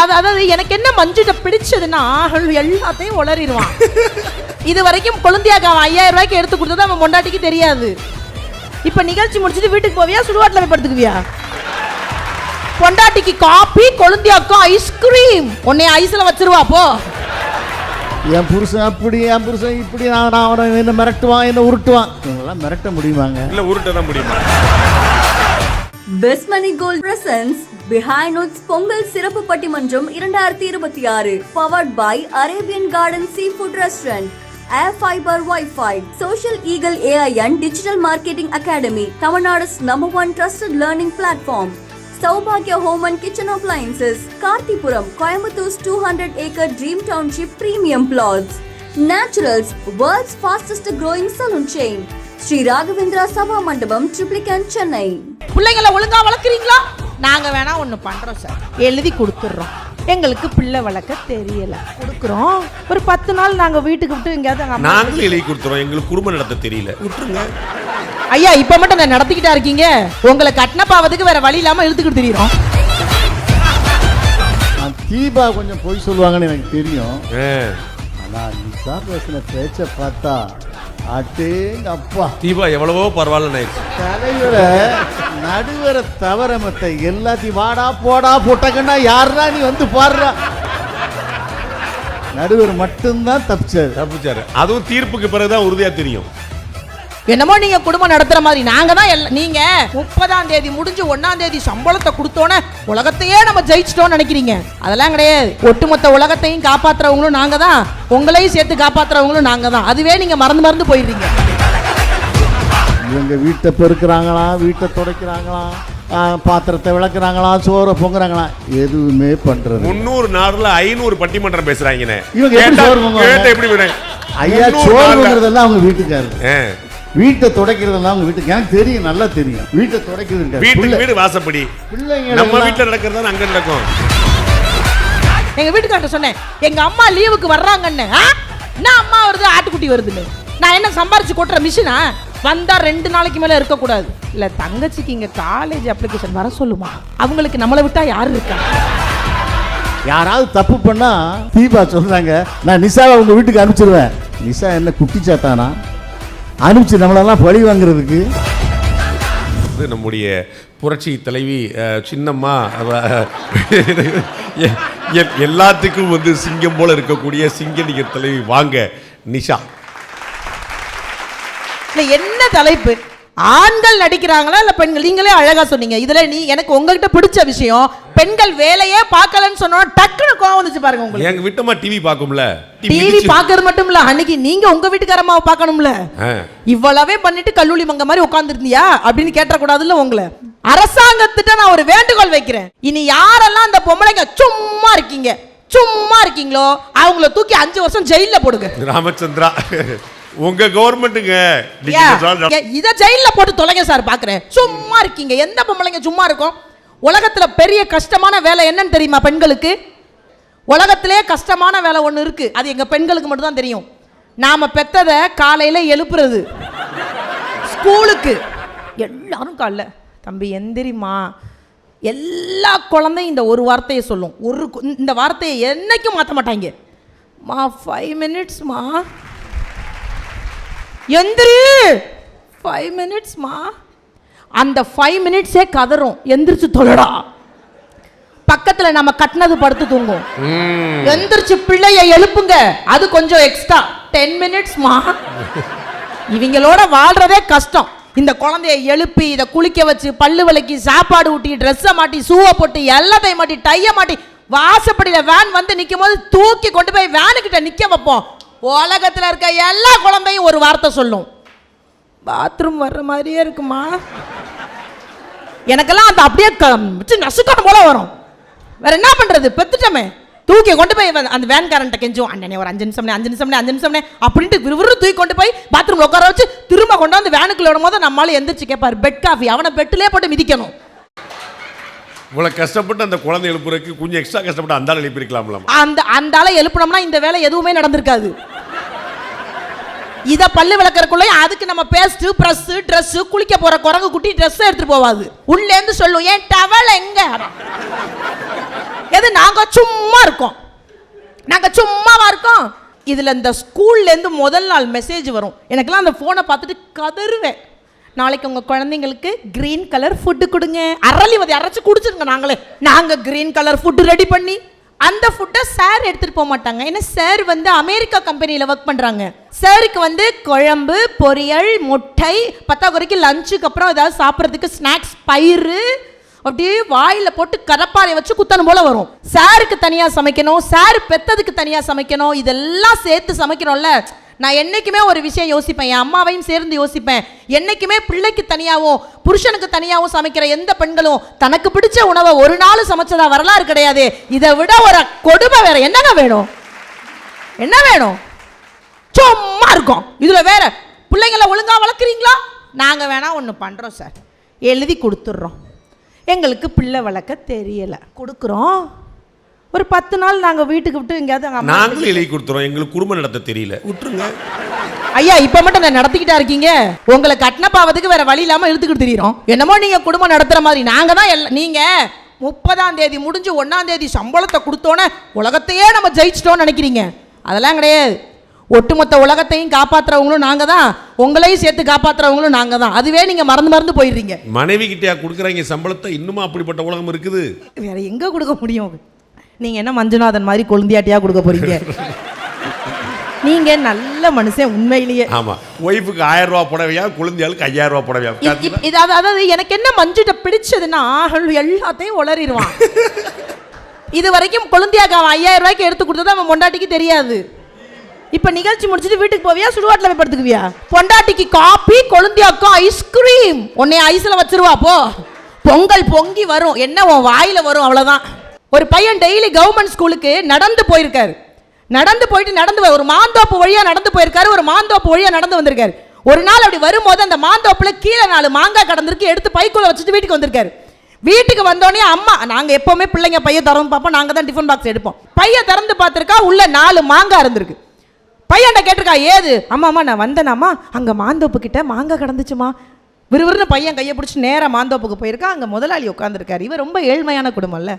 அதாவது எனக்கு என்ன மஞ்சுட்ட பிடிச்சதுன்னா எல்லாத்தையும் உளறிடுவான். இது வரைக்கும் கொழுந்தியாக்கு அவன் 5000 ரூபாய்க்கு எடுத்து கொடுத்தது அவன் பொண்டாட்டிக்கு தெரியாது. இப்ப நிகழ்ச்சி முடிச்சுட்டு வீட்டுக்கு போவியா, சுடுகாட்டில் போய் படுத்துக்குவியா? பொண்டாட்டிக்கு காப்பி, கொழுந்தியாக்கும் ஐஸ்கிரீம், உன்னை ஐஸ்ல வச்சிருவா போ. என் புருஷன் அப்படி, என் புருஷன் இப்படி, நான் அவனை என்ன மிரட்டுவான், என்ன உருட்டுவான். இவங்கெல்லாம் மிரட்ட முடியுமாங்க? இல்ல உருட்ட தான் முடியுமா? Best money gold presents behind notes Pongal சிறப்பு பட்டிமன்றம் 2026 powered by Arabian garden sea food restaurant, air fibre wifi, social eagle AI and digital marketing academy, தமிழ்நாடு's #1 trusted learning platform, சௌபாக்யா home and kitchen appliances, Karthipuram, கோயம்புத்தூர்'s 200-acre dream township premium flats, naturals, world's fastest growing salon chain, Sri Raghavendra Sabha Mandapam, Triplicane, Chennai. பிள்ளைங்களை ஒழுங்கா வளர்க்குறீங்களா? நாங்க வேணா ஒண்ணு பண்றோம் sir, எழுதி கொடுத்துடுறோம். எங்களுக்கு பிள்ளை வளர்க்க தெரியல, கொடுக்குறோம். ஒரு 10 நாள் நாங்க வீட்டுக்கு விட்டு எங்கேயாவது நாங்களும் எழுதி கொடுத்துறோம். எங்களுக்கு குடும்பம் நடத்த தெரியல, விட்டுருங்க. ஐயா இப்ப மட்டும் நான் நடத்திக்கிட்டா இருக்கீங்க, உங்களை கட்டின பாவத்துக்கு வேற வழி இல்லாம இழுத்துக்கிட்டு தெரியும். தீபா கொஞ்சம் பொய் சொல்லுவாங்கன்னு எனக்கு தெரியும். ஆனா நிஷா பேசின பேச்ச பார்த்தா அட்டேங்க அப்பா, தீபா எவ்வளவோ பரவாயில்ல. தலைவரை நடுவரை தவிர மத்த எல்லாத்தையும் வாடா போடா போட்டக்கண்டா யாருன்னா நீ வந்து பாடுறா. நடுவர் மட்டும்தான் தப்பிச்சாரு. அதுவும் தீர்ப்புக்கு பிறகுதான் உறுதியா தெரியும். என்னமோ நீங்க குடும்பம் நடத்துற மாதிரி நாங்க தான். நீங்க 30ஆம் தேதி முடிஞ்சு 1ஆம் தேதி சம்பளத்தை கொடுத்தோன்னே உலகத்தையே நம்ம ஜெயிச்சிட்டோம்னு நினைக்கிறீங்க. அதெல்லாம் கிடையாது. ஒட்டுமொத்த உலகத்தையும் காப்பாத்துறவங்களும் நாங்க தான், உங்களையும் சேர்த்து காப்பாத்துறவங்களும் நாங்க தான். அதுவே நீங்க மறந்து போயிடுறீங்க. இவங்க வீட்டை பெருக்குறாங்களா, வீட்டை துடைக்கிறாங்களா, பாத்திரத்தை விளக்குறாங்களா, சோறை பொங்குறாங்களா, எதுவுமே பண்றது. 300 நாடுல 500 பட்டிமன்றம் பேசுறாங்க. இவங்க எப்படி ஐயா சோறு பொங்குறதெல்லாம் அவங்க வீட்டுக்காரு, வீட்டை துடைக்கிறதெல்லாம் அவங்க வீட்டுக்கு. எனக்கு தெரியும், நல்லா தெரியும். வீட்டை துடைக்கிறது வீட்டுக்கு வீடு வாசப்படி. பிள்ளைங்க நம்ம வீட்டுல நடக்கிறதா அங்க நடக்கும். எங்க வீட்டுக்கார்ட்ட சொன்னேன், எங்க அம்மா லீவுக்கு வர்றாங்கன்னு. நான் அம்மா வருது, ஆட்டுக்குட்டி வருதுன்னு. நான் என்ன சம்பாரிச்சு கொட்டுற மிஷினா? வந்தா 2 நாளைக்கு மேல இருக்க கூடாது. இல்ல தங்கச்சிக்கு இங்க காலேஜ் அப்ளிகேஷன் வர சொல்லுமா, அவங்களுக்கு நம்மளை விட்டா யாரு இருக்கா? யாராவது தப்பு பண்ணா தீபா சொல்றாங்க, நான் நிஷாவை உங்க வீட்டுக்கு அனுப்பிச்சிருவேன். நிஷா என்ன குட்டிச்சாத்தானா அனுப்பிச்சு நம்மளெல்லாம் பழி வாங்குறதுக்கு? நம்முடைய புரட்சி தலைவி சின்னம்மா எல்லாத்துக்கும் வந்து சிங்கம் போல இருக்கக்கூடிய சிங்கநிகர் தலைவி வாங்க நிஷா. என்ன தலைப்பு? ஆண்கள் நடிக்கிறாங்களா இல்ல பெண்கள்? நீங்களே அழகா சொன்னீங்க. இதுல நீ எனக்கு உங்ககிட்ட பிடிச்ச விஷயம், பெண்கள் வேலையே பார்க்கலன்னு சொன்னா டக்குனு கோவம் வந்துச்சு பாருங்க உங்களுக்கு. எங்க விட்டமா டிவி பாக்கும்ல, டிவி பாக்குறது மட்டும் இல்ல, அன்னைக்கு நீங்க உங்க வீட்டுக்காரம்மாவை பார்க்கணும்ல. இவ்வளவே பண்ணிட்டு கல்லூரி மங்க மாதிரி உட்கார்ந்துருந்தியா அப்படின்னு கேட்ட கூடாதுல்ல உங்களை. அரசாங்கத்திட்ட நான் ஒரு வேண்டுகோள் வைக்கிறேன். இனி யாரெல்லாம் அந்த பொம்பளைங்க சும்மா இருக்கீங்களோ அவங்கள தூக்கி 5 வருஷம் ஜெயில போடுங்க. ராமச்சந்திரா உங்க கவர்மெண்ட்டுங்க இத ஜெயில போட்டு தொலைங்க சார். பாக்குறேன் சும்மா இருக்கீங்க. எந்த பொம்பளைங்க சும்மா இருக்கும்? உலகத்துல பெரிய கஷ்டமான வேலை என்னன்னு தெரியுமா பெண்களுக்கு? உலகத்திலே கஷ்டமான வேலை ஒண்ணு இருக்கு, அது எங்க பெண்களுக்கு மட்டும் தான் தெரியும். நாம பெத்தத காலையில எழுப்புறது, ஸ்கூலுக்கு எல்லாரும் காலைல தம்பி எந்திரிமா. எல்லா குழந்தையும் இந்த ஒரு வார்த்தையை சொல்லும். இந்த வார்த்தையை என்னைக்கும் மாற்ற மாட்டாங்க. மா 5 மினிட்ஸ்மா, எந்திரி 5 மினிட்ஸ்மா. அந்த 5 மினிட்ஸே கதறும், எந்திரிச்சு தொழடா. பக்கத்துல நம்ம கட்டினது படுத்து தூங்கும், எந்திரிச்சு பிள்ளைய எழுப்புங்க, அது கொஞ்சம் எக்ஸ்ட்ரா 10 மினிட்ஸ்மா. இவங்களோட வாழ்றதே கஷ்டம். இந்த குழந்தைய எழுப்பி இதை குளிக்க வச்சு பல்லு விளக்கி சாப்பாடு ஊட்டி ட்ரெஸ்ஸை மாட்டி ஷூவை போட்டு எல்லாத்தையும் மாட்டி டைய மாட்டி வாசப்படியில் வேன் வந்து நிற்கும் போது தூக்கி கொண்டு போய் வேனுக்கிட்ட நிற்க வைப்போம். உலகத்தில் இருக்க எல்லா குழந்தையும் ஒரு வார்த்தை சொல்லும், பாத்ரூம் வர்ற மாதிரியே இருக்குமா. எனக்கெல்லாம் அந்த அப்படியே நசுக்கணும் போல வரும். வேற என்ன பண்றது, பெத்துட்டமே. தூக்கி கொண்டு போய் அந்த வேன்காரன்ட்ட கெஞ்சும், அண்ணனே ஒரு 5 நிமிஷம் அப்படின்ட்டு விறுவிறு தூக்கி கொண்டு போய் பாத்ரூம்ல உட்கார வச்சு திரும்ப கொண்டு வந்து வேனுக்குள்ள விடும் போது நம்மளால எந்திரிச்சு கேட்பாரு பெட் காஃபி. அவனை பெட்டிலே போட்டு மிதிக்கணும். இவ்வளவு கஷ்டப்பட்டு அந்த குழந்தை எழுப்புறதுக்கு கொஞ்சம் எக்ஸ்ட்ரா கஷ்டப்பட்டு அந்த ஆளை எழுப்பிருக்கலாம்ல. அந்த ஆளை எழுப்பினோம்னா இந்த வேலை எதுவுமே நடந்திருக்காது. இத பல்லு விளக்கறக்குள்ள அதுக்கு நம்ம பேஸ்ட் பிரஷ் ட்ரெஸ் குளிக்க போற குரங்கு குட்டி ட்ரெஸ் எடுத்துட்டு போவாது. உள்ளே இருந்து சொல்லும், ஏன் டவல் எங்க? எது நாங்க சும்மா இருக்கோம், நாங்க சும்மாவா இருக்கோம். இதுல இந்த ஸ்கூல்ல இருந்து முதல் நாள் மெசேஜ் வரும். எனக்கெல்லாம் அந்த போனை பார்த்துட்டு கதறுவேன். நாளைக்கு உங்க குழந்தைங்களுக்கு கிரீன் கலர் ஃபுட்டு கொடுங்க, அரளிவதி அரைச்சு குடிச்சிருங்க. நாங்க கிரீன் கலர் ஃபுட்டு ரெடி பண்ணி அந்த ஃபுட்டை சார் எடுத்துட்டு போக மாட்டாங்க. ஏன்னா சார் வந்து அமெரிக்கா கம்பெனியில் ஒர்க் பண்றாங்க. சாருக்கு வந்து குழம்பு, பொரியல், முட்டை, பத்தாக்குறைக்கு லஞ்சுக்கு அப்புறம் ஏதாவது சாப்பிட்றதுக்கு ஸ்நாக்ஸ், பயிறு அப்படியே வாயில போட்டு கரப்பாறை வச்சு குத்தணும் போல வரும். சாருக்கு தனியா சமைக்கணும், சார் பெத்ததுக்கு தனியா சமைக்கணும், இதெல்லாம் சேர்த்து சமைக்கணும்ல. நான் என்னைக்குமே ஒரு விஷயம் யோசிப்பேன், என் அம்மாவையும் சேர்ந்து யோசிப்பேன். என்னைக்குமே பிள்ளைக்கு தனியாகவும் புருஷனுக்கு தனியாகவும் சமைக்கிற எந்த பெண்களும் தனக்கு பிடிச்ச உணவை ஒரு நாள் சமைச்சதா வரலாறு கிடையாது. இதை விட ஒரு கொடுமை வேற என்னங்க வேணும்? என்ன வேணும்? சும்மா இருக்கும். இதுல வேற பிள்ளைங்களை ஒழுங்கா வளர்க்குறீங்களா? நாங்க வேணா ஒன்று பண்றோம் சார், எழுதி கொடுத்துட்றோம். எங்களுக்கு பிள்ளை வளர்க்க தெரியல, கொடுக்குறோம். ஒரு 10 நாள் நாங்கள் வீட்டுக்கு விட்டு எங்கேயாவது நாங்களும் எழுதி கொடுத்துறோம், எங்களுக்கு குடும்பம் நடத்த தெரியல, விட்டுருங்க. ஐயா இப்போ மட்டும் நான் நடத்திக்கிட்டா இருக்கீங்க, உங்களை கட்டின பாவத்துக்கு வேற வழி இல்லாமல் இழுத்துக்கிட்டு தெரியுறோம். என்னமோ நீங்கள் குடும்பம் நடத்துகிற மாதிரி. நாங்கள் தான் நீங்கள் 30ஆம் தேதி முடிஞ்சு 1ஆம் தேதி சம்பளத்தை கொடுத்தோன்னே உலகத்தையே நம்ம ஜெயிச்சிட்டோன்னு நினைக்கிறீங்க. அதெல்லாம் கிடையாது. ஒட்டுமொத்த உலகத்தையும் காப்பாற்றுறவங்களும் நாங்கள் தான், உங்களையும் சேர்த்து காப்பாற்றுறவங்களும் நாங்கள் தான். அதுவே நீங்கள் மறந்து போயிடுறீங்க. மனைவி கிட்டயா கொடுக்குறாங்க சம்பளத்தை? இன்னுமா அப்படிப்பட்ட உலகம் இருக்குது? வேற எங்கே கொடுக்க முடியும்? நீங்கள் என்ன மஞ்சுநாதன் மாதிரி கொழுந்தியாட்டியா கொடுக்க போறீங்க? நீங்கள் நல்ல மனுஷன் உண்மையிலேயே. ஆமாம், ஒய்ஃபுக்கு 1000 ரூபா புடவையா, குழந்தையாளுக்கு 5000 ரூபா புடவையா? அதாவது எனக்கு என்ன மஞ்சுட்ட பிடிச்சதுன்னா எல்லாத்தையும் உளறிடுவான். இது வரைக்கும் கொழுந்தியாக்கு அவன் 5000 ரூபாய்க்கு எடுத்து கொடுத்தது அவன் பொண்டாட்டிக்கு தெரியாது. இப்ப நிகழ்ச்சி முடிச்சுட்டு வீட்டுக்கு போவியா, சுடுகாட்டில் போய் படுத்துக்குவியா? பொண்டாட்டிக்கு காபி, கொழுந்தியாக்கும் ஐஸ்கிரீம். உன்னை ஐஸ்ல வச்சிருவா போ. பொங்கல் பொங்கி வரும், என்ன உன் வாயில வரும், அவ்வளவுதான். ஒரு பையன் டெய்லி கவர்மெண்ட் ஸ்கூலுக்கு நடந்து போயிருக்காரு. நடந்து போயிட்டு ஒரு மாந்தோப்பு வழியா நடந்து போயிருக்காரு. ஒரு மாந்தோப்பு வழியா நடந்து வந்திருக்காரு. ஒரு நாள் அப்படி வரும்போது அந்த மாந்தோப்புல கீழே 4 மாங்காய் கடந்திருக்கு. எடுத்து பைக்குள்ள வச்சுட்டு வீட்டுக்கு வந்திருக்காரு. வீட்டுக்கு வந்தோடனே அம்மா, நாங்க எப்பவுமே பிள்ளைங்க பைய திறந்து பார்ப்போம், நாங்க தான் டிஃபன் பாக்ஸ் எடுப்போம். பைய திறந்து பார்த்திருக்கா, உள்ள 4 மாங்காய் இருந்திருக்கு. பையன்ட கேட்டிருக்கா, ஏது? அம்மா நான் வந்தேனாமா, அங்க மாந்தோப்பு கிட்ட மாங்காய் கடந்துச்சுமா. விறுவிறுன்னு பையன் கையை பிடிச்சி நேராக மாந்தோப்புக்கு போயிருக்கா. அங்கே முதலாளி உட்காந்துருக்காரு. இவர் ரொம்ப ஏழ்மையான குடும்பம்ல.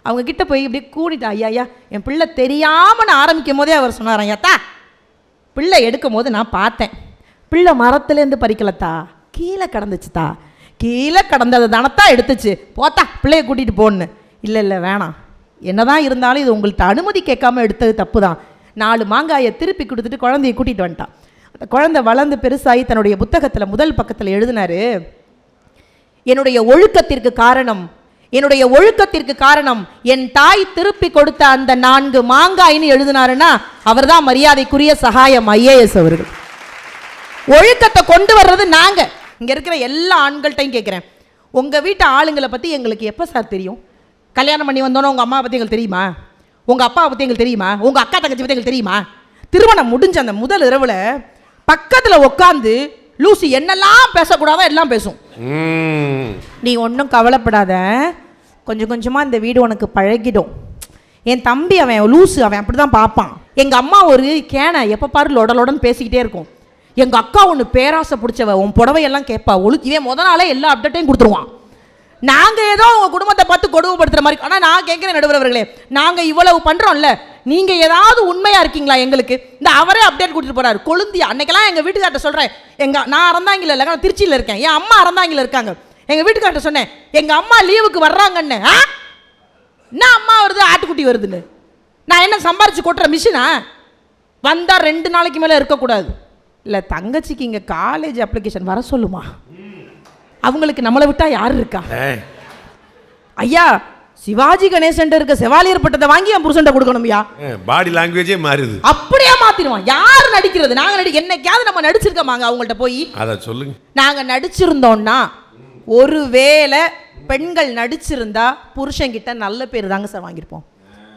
அவங்க கிட்ட போய் இப்படி கூட்டிட்டா, ஐயா என் பிள்ளை தெரியாமல் நான் ஆரம்பிக்கும் போதே அவர் சொன்னார், ஐயாத்தா பிள்ளை எடுக்கும் போது நான் பார்த்தேன், பிள்ளை மரத்துலேருந்து பறிக்கலத்தா, கீழே கடந்துச்சுத்தா, கீழே கடந்தது தானத்தா எடுத்துச்சு, போத்தா பிள்ளைய கூட்டிகிட்டு போன்னு. இல்லை வேணாம், என்னதான் இருந்தாலும் இது உங்கள்கிட்ட அனுமதி கேட்காம எடுத்தது தப்பு தான். 4 மாங்காயை திருப்பி கொடுத்துட்டு குழந்தைய கூட்டிகிட்டு வந்துட்டான். அந்த குழந்தை வளர்ந்து பெருசாகி தன்னுடைய புத்தகத்தில் முதல் பக்கத்தில் எழுதினாரு, என்னுடைய ஒழுக்கத்திற்கு காரணம் என் தாய் திருப்பி கொடுத்த அந்த 4 மாங்காயின்னு எழுதினாருன்னா அவர் தான் மரியாதைக்குரிய சகாயம் IAS அவர்கள். ஒழுக்கத்தை கொண்டு வர்றது நாங்க. இங்க இருக்கிற எல்லா ஆண்கள்கிட்டையும் கேட்கிறேன், உங்க வீட்டு ஆளுங்களை பத்தி எங்களுக்கு எப்ப சார் தெரியும்? கல்யாணம் பண்ணி வந்தோன்னா உங்க அம்மா பத்தி எங்களுக்கு தெரியுமா? உங்க அப்பாவை பத்தி எங்களுக்கு தெரியுமா? உங்க அக்கா தங்கச்சி பத்தி எங்களுக்கு தெரியுமா? திருமணம் முடிஞ்ச அந்த முதல் இரவுல பக்கத்துல உட்காந்து லூசி என்னெல்லாம் பேசக்கூடாதோ எல்லாம் பேசும். நீ ஒன்றும் கவலைப்படாத, கொஞ்சம் கொஞ்சமாக இந்த வீடு உனக்கு பழகிடும். என் தம்பி அவன் லூசு, அவன் அப்படி தான் பார்ப்பான். எங்கள் அம்மா ஒரு கேனை எப்போ பாரு லொடலோடன்னு பேசிக்கிட்டே இருக்கும். எங்கள் அக்கா ஒன்று பேராசை பிடிச்சவ, உன் புடவையெல்லாம் கேட்பா, இவன் முத நாளே எல்லா அப்டேட்டையும் கொடுத்துருவான். நாங்கள் ஏதோ உங்கள் குடும்பத்தை பார்த்து கொடுமைப்படுத்துகிற மாதிரி. ஆனால் நான் கேட்குறேன் நடுவர்களே, நாங்கள் இவ்வளவு பண்ணுறோம்ல, நீங்கள் ஏதாவது உண்மையாக இருக்கீங்களா? எங்களுக்கு இந்த அவரே அப்டேட் கொடுத்துட்டு போகிறாரு. கொழுந்தியா அன்னைக்கெல்லாம் எங்கள் வீட்டுக்கார்ட்ட சொல்கிறேன், நான் அறந்தாங்கில இல்லை, நான் திருச்சியில் இருக்கேன், என் அம்மா அறந்தாங்கில இருக்காங்க. எங்கள் வீட்டுக்கார்ட்ட சொன்னேன், எங்கள் அம்மா லீவுக்கு வர்றாங்கன்னு. என்ன அம்மா வருது, ஆட்டுக்குட்டி வருதுன்னு? நான் என்ன சம்பாரிச்சு கொட்டுற மிஷினா? வந்தால் 2 நாளைக்கு மேலே இருக்கக்கூடாது. இல்லை தங்கச்சிக்கு இங்கே காலேஜ் அப்ளிகேஷன் வர சொல்லுமா, அவங்களுக்கு நம்மளை விட்டா யாரு இருக்கா? ஐயா சிவாஜி கணேசன் இருக்க செவாலியர் பட்டத்தை வாங்கி என் புருஷன் கொடுக்கணும்யா. பாடி லாங்குவேஜே மாறுது, அப்படியே மாத்திடுவான். யார் நடிக்கிறது? நாங்க என்னைக்காவது நம்ம நடிச்சிருக்கோமாங்க அவங்கள்ட்ட போய்? அத சொல்லுங்க. நாங்க நடிச்சிருந்தோம்னா, ஒருவேளை பெண்கள் நடிச்சிருந்தா புருஷன்கிட்ட நல்ல பேர் தாங்க சார் வாங்கியிருப்போம்.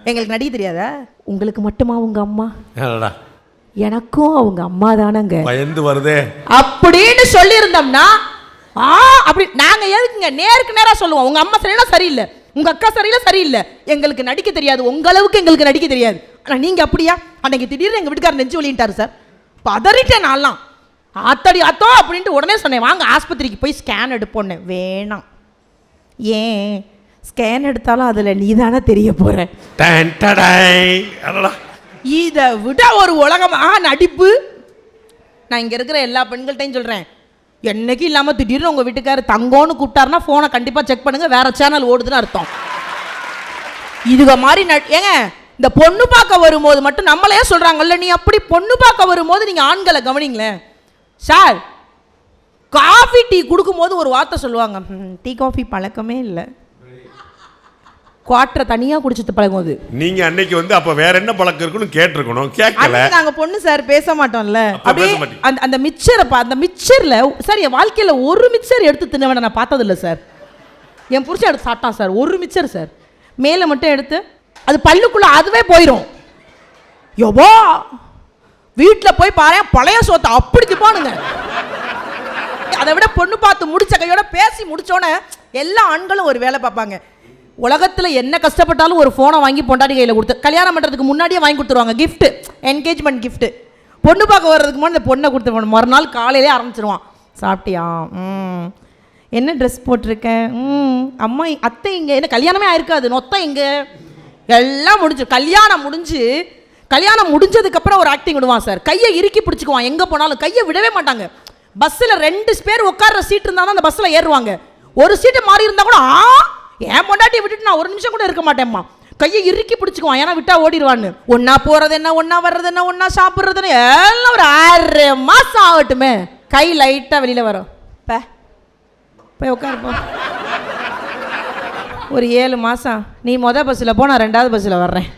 எங்களுக்கு நடிக்க தெரியாதா? உங்களுக்கு மட்டுமா உங்க அம்மா? எனக்கும் அவங்க அம்மா தானங்க. பயந்து வருதே அப்படின்னு சொல்லி இருந்தோம்னா, அப்படி நாங்க எதுக்குங்க நேருக்கு நேரா சொல்லுவோம், உங்க அம்மா சரியில்லை சரியில்லை, உங்க அக்கா சரியில்லை, எங்களுக்கு நடிக்க தெரியாது, உங்க அளவுக்கு எங்களுக்கு நடிக்க தெரியாது. ஆனா நீங்க அப்படியா? அன்னைக்கு திடீர்னு எங்க வீட்டுக்காரர் நெஞ்சு வலிட்டாரு சார், பதறிட்டேன் நான்லாம். ஆத்தடி அத்தோ அப்படின்ட்டு உடனே சொன்னேன், வாங்க ஆஸ்பத்திரிக்கு போய் ஸ்கேன் எடுப்போன்னு. வேணாம். ஏன் ஸ்கேன் எடுத்தாலும் அதில் நீ தானே தெரிய போற. டன் டடாய். அடடா. இதை விட ஒரு உலகமா நடிப்பு. நான் இங்கே இருக்கிற எல்லா பெண்கள்கிட்டையும் சொல்கிறேன், என்னைக்கு இல்லாமல் திடீர்னு உங்கள் வீட்டுக்காரர் தங்கோன்னு கூப்பிட்டாருன்னா ஃபோனை கண்டிப்பாக செக் பண்ணுங்கள், வேறு சேனல் ஓடுதுன்னு அர்த்தம். இதுக மாதிரி ஏங்க இந்த பொண்ணு பார்க்க வரும்போது மட்டும் நம்மளே சொல்கிறாங்கல்ல, நீ அப்படி பொண்ணு பார்க்க வரும்போது நீங்கள் ஆண்களை கவனிங்களேன் சார். காஃபி டீ கொடுக்கும்போது ஒரு வார்த்தை சொல்லுவாங்க, டீ காஃபி பழக்கமே இல்லை, குவாட்டரை தனியாக குடிச்சிட்டு பழகும்போது. நீங்க அன்னைக்கு வந்து அப்ப வேற என்ன பழக்கம் இருக்குன்னு கேட்டிருக்கணும், கேட்கல. நாங்கள் பொண்ணு சார் பேச மாட்டோம்ல, அப்படியே அந்த மிக்சரை அந்த மிக்சரில் சார் என் வாழ்க்கையில் ஒரு மிக்சர் எடுத்து தின்ன வேண்டாம் நான் பார்த்ததில்லை சார். என் புருஷன் எடுத்து சாப்பிட்டான் சார், ஒரு மிக்சர் சார், மேலே மட்டும் எடுத்து அது பல்லுக்குள்ளே அதுவே போயிடும். யோபோ வீட்டில் போய் பாரு பழைய சோத்தை அப்படி திப்பானுங்க. அதை விட பொண்ணு பார்த்து முடிச்ச கையோட பேசி முடிச்சோன்னே எல்லா ஆண்களும் ஒரு வேலை பார்ப்பாங்க. உலகத்தில் என்ன கஷ்டப்பட்டாலும் ஒரு ஃபோனை வாங்கி பொண்டாட்டி கையில் கொடுத்து கல்யாணம் பண்ணுறதுக்கு முன்னாடியே வாங்கி கொடுத்துருவாங்க கிஃப்ட்டு, என்கேஜ்மெண்ட் கிஃப்ட்டு. பொண்ணு பார்க்க வர்றதுக்கு முன்னாடி இந்த பொண்ணை கொடுத்து மறுநாள் காலையிலே ஆரம்பிச்சிருவான். சாப்பிட்டியா? என்ன ட்ரெஸ் போட்டிருக்கேன்? அம்மா அத்தை இங்கே, என்ன கல்யாணமே ஆயிருக்காது, நொத்தை இங்கே, எல்லாம் முடிஞ்சு கல்யாணம் முடிஞ்சதுக்கப்புறம் ஒரு ஆக்டிங் விடுவான் சார். கையை இறுக்கி பிடிச்சிக்குவான், எங்கே போனாலும் கையை விடவே மாட்டாங்க. பஸ்ஸில் 2 பேர் உட்கார்ற சீட் இருந்தால் தான் அந்த பஸ்ஸில் ஏறுவாங்க. ஒரு சீட்டு மாறி இருந்தால் கூட என் பொண்டாட்டியை விட்டுட்டு நான் ஒரு நிமிஷம் கூட இருக்க மாட்டேம்மா, கையை இறுக்கி பிடிச்சிக்குவான், ஏன்னா விட்டா ஓடிடுவான்னு. ஒன்றா போகிறது என்ன, ஒன்றா வர்றது என்ன, ஒன்றா சாப்பிட்றதுன்னு எல்லாம் ஒரு 6 மாதம் ஆகட்டுமே, கை லைட்டாக வெளியில் வரும். போய் உட்காருப்போம். ஒரு 7 மாதம் நீ பஸ்ஸில் போ, நான் 2வது பஸ்ஸில் வர்றேன்.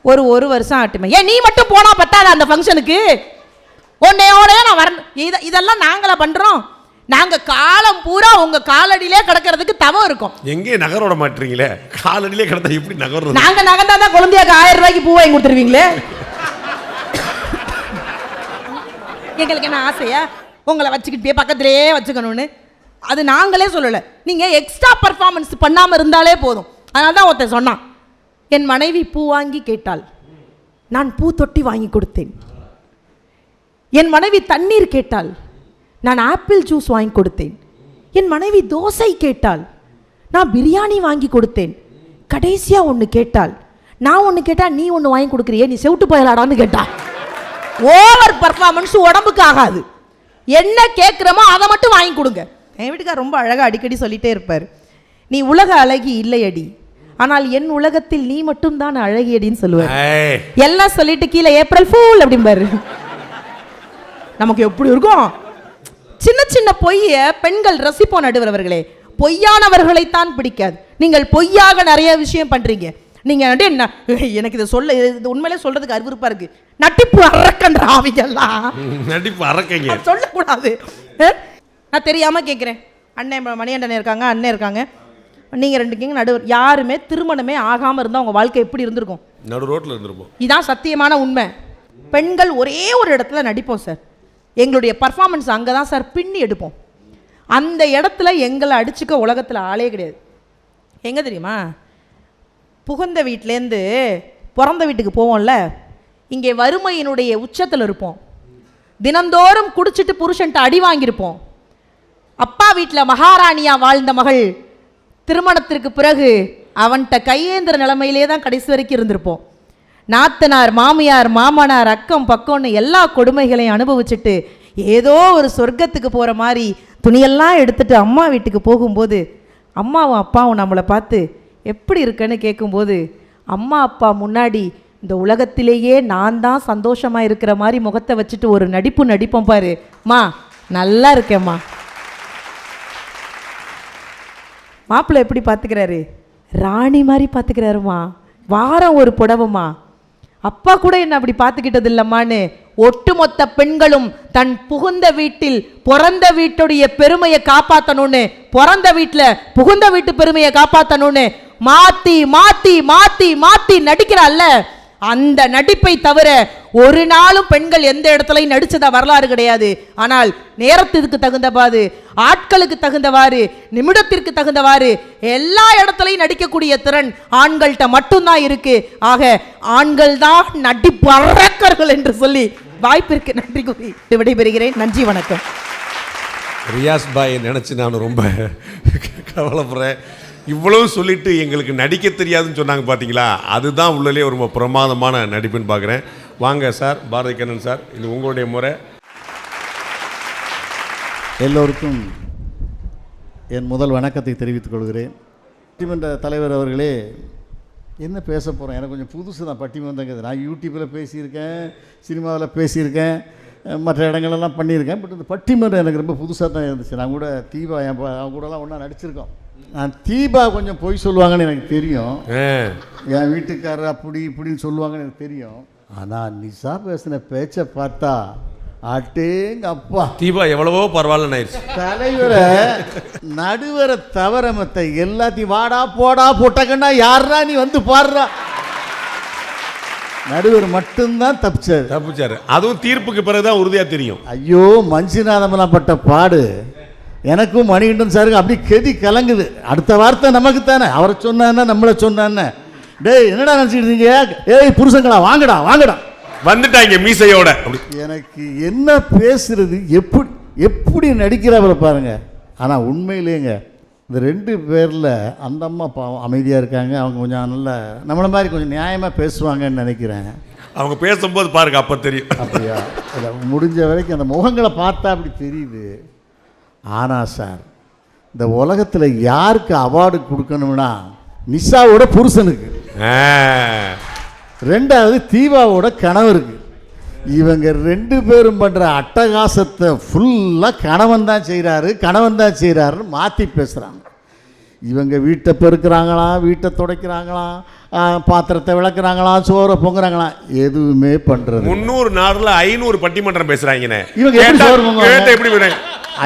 ஒரு வருஷம் ஆட்டுமே. ஏன் நீ மட்டும் போனா பத்தாத அந்த ஃபங்க்ஷனுக்கு, உன்னையோட நான் வரணும். இதெல்லாம் நாங்களா பண்ணுறோம்? நாங்கள் காலம் பூரா உங்கள் காலடியிலே கிடக்கிறதுக்கு தவம் இருக்கும். எங்கே நகரோட மாட்டுறீங்களே, காலடியிலே கிடந்தா எப்படி நகர்றது? நாங்கள் நகர்ந்தா தான் குழந்தையாக்கு 1000 ரூபாய்க்கு பூ வாங்கி கொடுத்துருவீங்களே. எங்களுக்கு என்ன ஆசையா உங்களை வச்சுக்கிட்டே பக்கத்திலேயே வச்சுக்கணும்னு? அது நாங்களே சொல்லலை, நீங்கள் எக்ஸ்ட்ரா பர்ஃபார்மன்ஸ் பண்ணாமல் இருந்தாலே போதும். அதனால தான் ஒருத்தன் சொன்னான், என் மனைவி பூ வாங்கி கேட்டாள், நான் பூ தொட்டி வாங்கி கொடுத்தேன். என் மனைவி தண்ணீர் கேட்டாள், நான் ஆப்பிள் ஜூஸ் வாங்கி கொடுத்தேன். என் மனைவி தோசை கேட்டாள், நான் பிரியாணி வாங்கி கொடுத்தேன். கடைசியாக ஒன்று கேட்டாள், நான் ஒன்று கேட்டால் நீ ஒன்று வாங்கி கொடுக்குறியே, நீ செவிட்டு போயலாடான்னு கேட்டா. ஓவர் பர்ஃபார்மன்ஸ் உடம்புக்கு ஆகாது. என்ன கேட்குறமோ அதை மட்டும் வாங்கி கொடுங்க. என் வீட்டுக்கார் ரொம்ப அழகாக அடிக்கடி சொல்லிகிட்டே இருப்பார், நீ உலக அழகி இல்லையடி, ஆனால் என் உலகத்தில் நீ மட்டும் தான் அழகியடின்னு சொல்லுவார். எல்லாம் சொல்லிட்டு கீழே ஏப்ரல் ஃபூல் அப்படிம்பாரு. நமக்கு எப்படி இருக்கும்? சின்ன சின்ன பொய்ய பெண்கள் ரசிப்போம் நடுவர்களே. பொய்யானவர்களைத்தான் பிடிக்காது. நீங்கள் பொய்யாக நிறைய விஷயம் பண்றீங்க. நீங்க எனக்கு இதை சொல்ல, இது உண்மையிலே சொல்றதுக்கு அருவருப்பா இருக்கு. நட்டிப்பு அரக்கன்ற ஆவிகள்லாம் நடிப்பு அரக்கங்க சொல்லக்கூடாது. நான் தெரியாம கேட்குறேன், அண்ணன் மணிகண்டன் இருக்காங்க, அண்ணன் இருக்காங்க, நீங்கள் 2 கிங்க நடுவர், யாருமே திருமணமே ஆகாமல் இருந்தால் உங்கள் வாழ்க்கை எப்படி இருந்திருக்கும்? நடு ரோட்டில் இருந்திருப்போம். இதான் சத்தியமான உண்மை. பெண்கள் ஒரே ஒரு இடத்துல நடிப்போம் சார். எங்களுடைய பர்ஃபார்மன்ஸ் அங்கே தான் சார் பின்னி எடுப்போம். அந்த இடத்துல எங்களை அடிச்சுக்க உலகத்தில் ஆளே கிடையாது. எங்கே தெரியுமா? புகுந்த வீட்டிலேருந்து பிறந்த வீட்டுக்கு போவோம்ல, இங்கே வறுமையினுடைய உச்சத்தில் இருப்போம். தினந்தோறும் குடிச்சிட்டு புருஷன்ட்ட அடி வாங்கியிருப்போம். அப்பா வீட்டில் மகாராணியாக வாழ்ந்த மகள் திருமணத்திற்கு பிறகு அவன்கிட்ட கையேந்திர நிலைமையிலே தான் கடைசி வரைக்கும் இருந்திருப்போம். நாத்தனார், மாமியார், மாமனார், அக்கம் பக்கம்னு எல்லா கொடுமைகளையும் அனுபவிச்சுட்டு ஏதோ ஒரு சொர்க்கத்துக்கு போகிற மாதிரி துணியெல்லாம் எடுத்துகிட்டு அம்மா வீட்டுக்கு போகும்போது அம்மாவும் அப்பாவும் நம்மளை பார்த்து எப்படி இருக்குன்னு கேட்கும்போது, அம்மா அப்பா முன்னாடி இந்த உலகத்திலேயே நான் தான் சந்தோஷமாக இருக்கிற மாதிரி முகத்தை வச்சுட்டு ஒரு நடிப்போம் பாரு, மா நல்லா இருக்கேம்மா. மாப்பிள்ளை எப்படி பார்த்துக்கிறாரு? ராணி மாதிரி பார்த்துக்கிறாருமா. வாரம் ஒரு புடவைமா. அப்பா கூட என்ன அப்படி பார்த்துக்கிட்டது இல்லம்மான்னு ஒட்டுமொத்த பெண்களும் தன் புகுந்த வீட்டில் பிறந்த வீட்டுடைய பெருமையை காப்பாற்றணும்னு, பிறந்த வீட்டில் புகுந்த வீட்டு பெருமையை காப்பாற்றணும்னு மாற்றி மாற்றி மாற்றி மாற்றி நடிக்கிறாள்ல, அந்த நடிப்பை தவிர ஒரு நாளும் பெண்கள் எந்த இடத்துலையும் நடிச்சதா வரலாறு கிடையாது. ஆனால் நேரத்திற்கு தகுந்தவாறு, ஆட்களுக்கு தகுந்தவாறு, நிமிடத்திற்கு தகுந்தவாறு எல்லா இடத்துலையும் நடிக்கக்கூடிய திறன் ஆண்கள்கிட்ட மட்டும்தான் இருக்கு. ஆக ஆண்கள் தான் நடிப்பு அரக்கர்கள் என்று சொல்லி வாய்ப்பிற்கு நன்றி கூறி விடைபெறுகிறேன். நன்றி, வணக்கம். ரியாஸ் பாய் நினச்சி நான் ரொம்ப கவலைப்படுறேன். இவ்வளவு சொல்லிட்டு எங்களுக்கு நடிக்க தெரியாதுன்னு சொன்னாங்க பார்த்தீங்களா, அதுதான் உள்ளே ஒரு ரொம்ப பிரமாதமான நடிப்புன்னு பார்க்குறேன். வாங்க சார், பாரதி கண்ணன் சார், இது உங்களுடைய முறை. எல்லோருக்கும் என் முதல் வணக்கத்தை தெரிவித்துக் கொள்கிறேன். பட்டிமன்ற தலைவர் அவர்களே, என்ன பேச போகிறேன், எனக்கு கொஞ்சம் புதுசு தான் பட்டிமன்றங்கிறது. நான் யூடியூப்பில் பேசியிருக்கேன், சினிமாவில் பேசியிருக்கேன், மற்ற இடங்களெல்லாம் பண்ணியிருக்கேன். பட் இந்த பட்டிமன்றம் எனக்கு ரொம்ப புதுசாக தான் இருந்துச்சு. நான் கூட தீபா அவங்க கூடலாம் ஒன்றா நடிச்சிருக்கோம். நான் தீபா கொஞ்சம் பொய் சொல்லுவாங்கன்னு எனக்கு தெரியும், என் வீட்டுக்காரர் அப்படி இப்படின்னு சொல்லுவாங்கன்னு எனக்கு தெரியும். ஆனால் நிஷா பேசின பேச்சை பார்த்தா அட்டேங்க அப்பா, தீபா எவ்வளவோ பரவாயில்ல ஆயிடுச்சு. தலைவரை நடுவரை தவிர மத்த எல்லாத்தையும் வாடா போடா போட்டக்கண்ணா யாரா நீ வந்து பாடுறா, நடுவர் மட்டும்தான் தப்பிச்சாரு. அதுவும் தீர்ப்புக்கு பிறகுதான் உறுதியா தெரியும். ஐயோ, மஞ்சுநாதமெல்லாம் பட்ட பாடு எனக்கும் மணிகண்டன் சாருக்கு அப்படி கெதி கலங்குது. அடுத்த வார்த்தை நமக்கு தானே, அவரை சொன்னான்னா நம்மளை சொன்னான்னு. டேய் என்னடா நினச்சிட்டு இருக்கீங்க, ஏய் புருஷங்களா வாங்கடா வாங்கடா வந்துட்டாங்க மீசையோட. எனக்கு என்ன பேசுறது, எப்படி நடிக்கிறவரை பாருங்க. ஆனால் உண்மையிலேங்க இந்த 2 பேரில் அந்த அம்மா பாவம் அமைதியாக இருக்காங்க. அவங்க கொஞ்சம் நல்ல நம்மளை மாதிரி கொஞ்சம் நியாயமாக பேசுவாங்கன்னு நினைக்கிறேன். அவங்க பேசும்போது பாருங்க, அப்போ தெரியும். அப்படியா? இல்லை, முடிஞ்ச வரைக்கும் அந்த முகங்களை பார்த்தா அப்படி தெரியுது. ஆனால் சார், இந்த உலகத்தில் யாருக்கு அவார்டு கொடுக்கணும்னா நிஷாவோட புருஷனுக்கு, 2வது தீபாவோட கணவருக்கு. இவங்க 2 பேரும் பண்ணுற அட்டகாசத்தை ஃபுல்லாக கணவன் தான் செய்கிறாருன்னு மாற்றி பேசுகிறாங்க. இவங்க வீட்டை பெருக்கிறாங்களாம், வீட்டை துடைக்கிறாங்களாம், பாத்திரத்தை விளக்குறாங்களாம், சோறை பொங்குறாங்களாம், எதுவுமே பண்ணுறது. 300 நாடுல 500 பட்டிமன்றம் பேசுகிறாங்கண்ணே. இவங்க எப்படி சோறு பொங்குறாங்க? எப்படி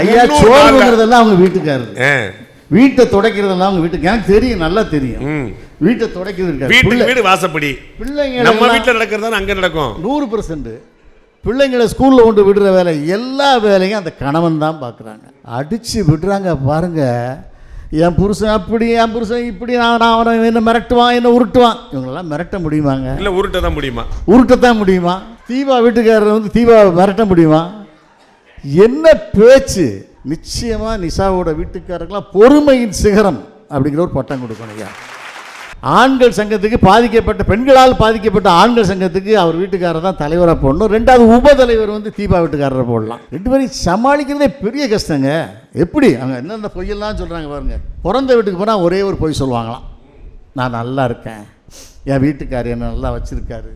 ஐயா, சோறு பொங்குறதெல்லாம் அவங்க வீட்டுக்காரரு, வீட்டை துடைக்கிறதெல்லாம் அவங்க வீட்டுக்கு. எனக்கு தெரியும், நல்லா தெரியும். வீட்டை துடைக்கிறது வீடு வாசப்படி, பிள்ளைங்க நம்ம வீட்டில் நடக்கிறதா அங்கே நடக்கும். 100% பிள்ளைங்களை ஸ்கூலில் கொண்டு விடுற வேலை, எல்லா வேலையும் அந்த கணவன் தான் பார்க்குறாங்க. அடித்து விடுறாங்க பாருங்க. என் புருஷன் அப்படி, என் புருஷன் இப்படி, நான் அவனை என்ன மிரட்டுவான், என்ன உருட்டுவான். இவங்களெல்லாம் மிரட்ட முடியுமாங்க? இல்லை, உருட்டத்தான் முடியுமா? உருட்டத்தான் முடியுமா? தீபா வீட்டுக்காரர் வந்து தீபாவை மிரட்ட முடியுமா? என்ன பேச்சு! நிச்சயமாக நிஷாவோட வீட்டுக்காரர்களாம் பொறுமையின் சிகரம் அப்படிங்கிற ஒரு பட்டம் கொடுக்கணும். ஐயா, ஆண்கள் சங்கத்துக்கு பாதிக்கப்பட்ட பெண்களால் பாதிக்கப்பட்ட ஆண்கள் சங்கத்துக்கு அவர் வீட்டுக்காரர் தான் தலைவராக போடணும். 2வது உபதலைவர் வந்து தீபா வீட்டுக்காரரை போடலாம். 2 பேரையும் சமாளிக்கிறதே பெரிய கஷ்டங்க. எப்படி அவங்க என்னென்ன பொய்யெல்லாம் சொல்கிறாங்க பாருங்க. பிறந்த வீட்டுக்கு போனால் ஒரே ஒரு பொய் சொல்லுவாங்களாம், நான் நல்லா இருக்கேன், என் வீட்டுக்காரர் என்ன நல்லா வச்சுருக்காரு.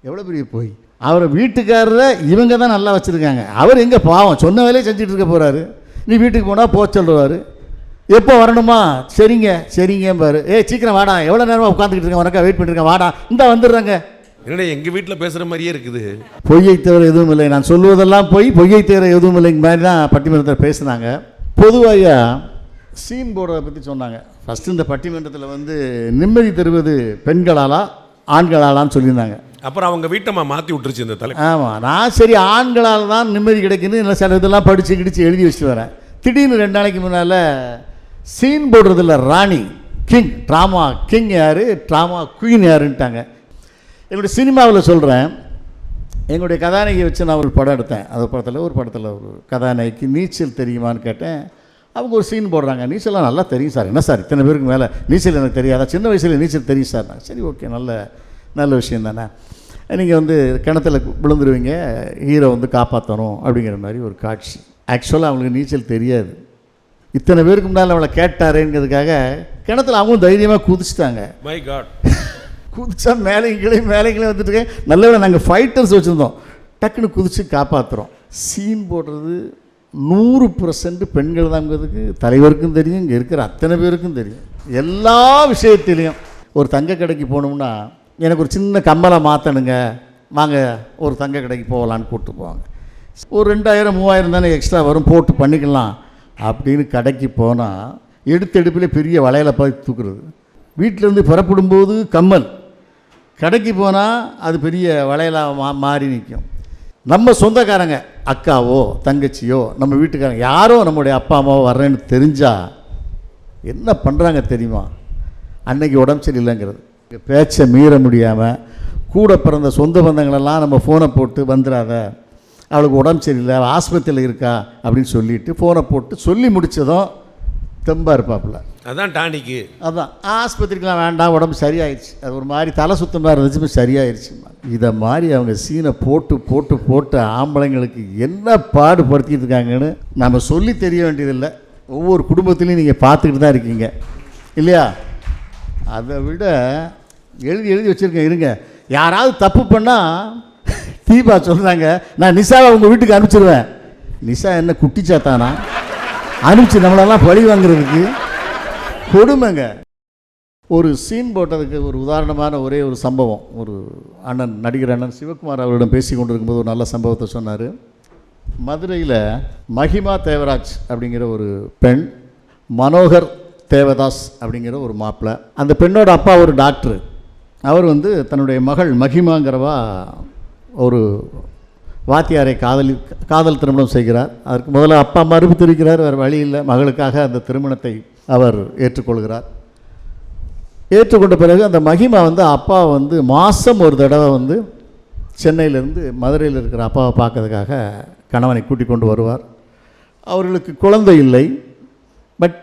எவ்வளோ பெரிய பொய்! அவரை வீட்டுக்காரரை இவங்க தான் நல்லா வச்சுருக்காங்க. அவர் எங்கே பாவம், சொன்ன வேலையை செஞ்சுட்டு இருக்க போகிறாரு. நீ வீட்டுக்கு போனால் போக சொல்லுவார். எப்போ வரணுமா? சரிங்க பாரு. சீக்கிரம் வாடா, எவ்வளோ நேரமாக உட்காந்துக்கிட்டு இருக்கேன், உனக்கா வெயிட் பண்ணிருக்கேன், வாடா, இந்த வந்துடுறாங்க. என்னடா எங்கள் வீட்டில் பேசுகிற மாதிரியே இருக்குது. பொய்யை தவிர எதுவும் இல்லை, நான் சொல்லுவதெல்லாம் பொய்யை தவிர எதுவும் இல்லைங்க மாதிரி தான் பட்டிமன்றத்தில் பேசுனாங்க. பொதுவாக சீன் போர்டை பற்றி சொன்னாங்க. ஃபஸ்ட்டு இந்த பட்டிமன்றத்தில் வந்து நிம்மதி தருவது பெண்களாலா ஆண்களாலான்னு சொல்லியிருந்தாங்க. அப்புறம் அவங்க வீட்டம்மா மாற்றி விட்டுருச்சு இந்த தலை. ஆமாம், நான் சரி ஆண்களால் தான் நிம்மதி கிடைக்குன்னு இல்லை சில இதெல்லாம் படித்து எழுதி வச்சுட்டு வரேன். திடீர்னு 2 நாளைக்கு முன்னால் சீன் போடுறதில்ல ராணி கிங், ட்ராமா கிங் யார், ட்ராமா குயின் யாருன்ட்டாங்க. என்னுடைய சினிமாவில் சொல்கிறேன், எங்களுடைய கதாநாயகியை வச்சு நான் ஒரு படம் எடுத்தேன். அது ஒரு படத்தில் ஒரு கதாநாயகிக்கு நீச்சல் தெரியுமான்னு கேட்டேன். அவங்க ஒரு சீன் போடுறாங்க, நீச்சல்லாம் நல்லா தெரியும் சார். என்ன சார் இத்தனை பேருக்கு மேலே நீச்சல் எனக்கு தெரியாதா? சின்ன வயசில் நீச்சல் தெரியும் சார். சரி, ஓகே, நல்ல விஷயம் தானே. நீங்கள் வந்து கிணத்துல விழுந்துருவீங்க, ஹீரோ வந்து காப்பாற்றணும் அப்படிங்கிற மாதிரி ஒரு காட்சி. ஆக்சுவலாக அவங்களுக்கு நீச்சல் தெரியாது. இத்தனை பேருக்கு முன்னால் அவளை கேட்டாரேங்கிறதுக்காக கிணத்துல அவங்களும் தைரியமாக குதிச்சிட்டாங்க. மை காட், குதிச்சா மேலேங்களே வந்துட்டு நல்ல நாங்கள் ஃபைட்டர்ஸ் வச்சுருந்தோம், டக்குன்னு குதித்து காப்பாற்றுறோம். சீன் போடுறது 100% பெண்கள் தாங்கிறதுக்கு தலைவருக்கும் தெரியும், இங்கே இருக்கிற அத்தனை பேருக்கும் தெரியும். எல்லா விஷயத்திலையும் ஒரு தங்க கடைக்கு போகணும்னா எனக்கு ஒரு சின்ன கம்மலை மாற்றணுங்க, வாங்க ஒரு தங்க கடைக்கு போகலான்னு கூப்பிட்டு போவாங்க. ஒரு 2000-3000 தானே எக்ஸ்ட்ரா வரும், போட்டு பண்ணிக்கலாம் அப்படின்னு கடைக்கு போனால் எடுப்பிலே பெரிய வளையலை பார்த்து தூக்குறது. வீட்டிலேருந்து புறப்படும்போது கம்மல், கடைக்கு போனால் அது பெரிய வளையலாக மாறி நிற்கும். நம்ம சொந்தக்காரங்க அக்காவோ தங்கச்சியோ நம்ம வீட்டுக்காரங்க யாரோ நம்முடைய அப்பா அம்மாவோ வர்றேன்னு தெரிஞ்சால் என்ன பண்ணுறாங்க தெரியுமா? அன்னைக்கு உடம்பு சரியில்லைங்கிறது, பேச்சை மீற முடியாமல் கூட பிறந்த சொந்த பந்தங்களெல்லாம் நம்ம ஃபோனை போட்டு வந்துடாத, அவளுக்கு உடம்பு சரியில்லை, ஆஸ்பத்திரியில் இருக்கா அப்படின்னு சொல்லிவிட்டு ஃபோனை போட்டு சொல்லி முடித்ததும் தெம்பாக இருப்பாப்புல. அதான் டானிக்கு. அதான் ஆஸ்பத்திரிக்கெலாம் வேண்டாம், உடம்பு சரியாயிடுச்சு, அது ஒரு மாதிரி தலை சுத்தமாக இருந்துச்சு, சரியாயிடுச்சு. இதை மாதிரி அவங்க சீனை போட்டு போட்டு போட்டு ஆம்பளைங்களுக்கு என்ன பாடுபடுத்திட்டு இருக்காங்கன்னு நம்ம சொல்லி தெரிய வேண்டியதில்லை. ஒவ்வொரு குடும்பத்துலேயும் நீங்கள் பார்த்துக்கிட்டு தான் இருக்கீங்க இல்லையா? அதை விட எழுதி வச்சுருக்கேன். இருங்க, யாராவது தப்பு பண்ணால் தீபா சொல்கிறாங்க, நான் நிஷாவை உங்கள் வீட்டுக்கு அனுப்பிச்சிடுவேன். நிஷா என்ன குட்டிச்சாத்தானா அனுப்பிச்சு நம்மளெல்லாம் பழி வாங்குறதுக்கு? கொடுமைங்க. ஒரு சீன் போட்டதுக்கு ஒரு உதாரணமான ஒரே ஒரு சம்பவம். ஒரு நடிகர் அண்ணன் சிவகுமார் அவரிடம் பேசி கொண்டிருக்கும்போது ஒரு நல்ல சம்பவத்தை சொன்னார். மதுரையில் மகிமா தேவராஜ் அப்படிங்கிற ஒரு பெண், மனோகர் தேவதாஸ் அப்படிங்கிற ஒரு மாப்பிள்ளை. அந்த பெண்ணோட அப்பா ஒரு டாக்டர். அவர் தன்னுடைய மகள் மகிமாங்கிறவா ஒரு வாத்தியாரை காதல் திருமணம் செய்கிறார். அதற்கு முதல்ல அப்பா மறுப்பு தெரிவிக்கிறார், வேறு வழி இல்லை, மகளுக்காக அந்த திருமணத்தை அவர் ஏற்றுக்கொள்கிறார். ஏற்றுக்கொண்ட பிறகு அந்த மகிமா அப்பா மாதம் ஒரு தடவை சென்னையிலேருந்து மதுரையில் இருக்கிற அப்பாவை பார்க்கறதுக்காக கணவனை கூட்டிக் கொண்டு வருவார். அவர்களுக்கு குழந்தை இல்லை. பட்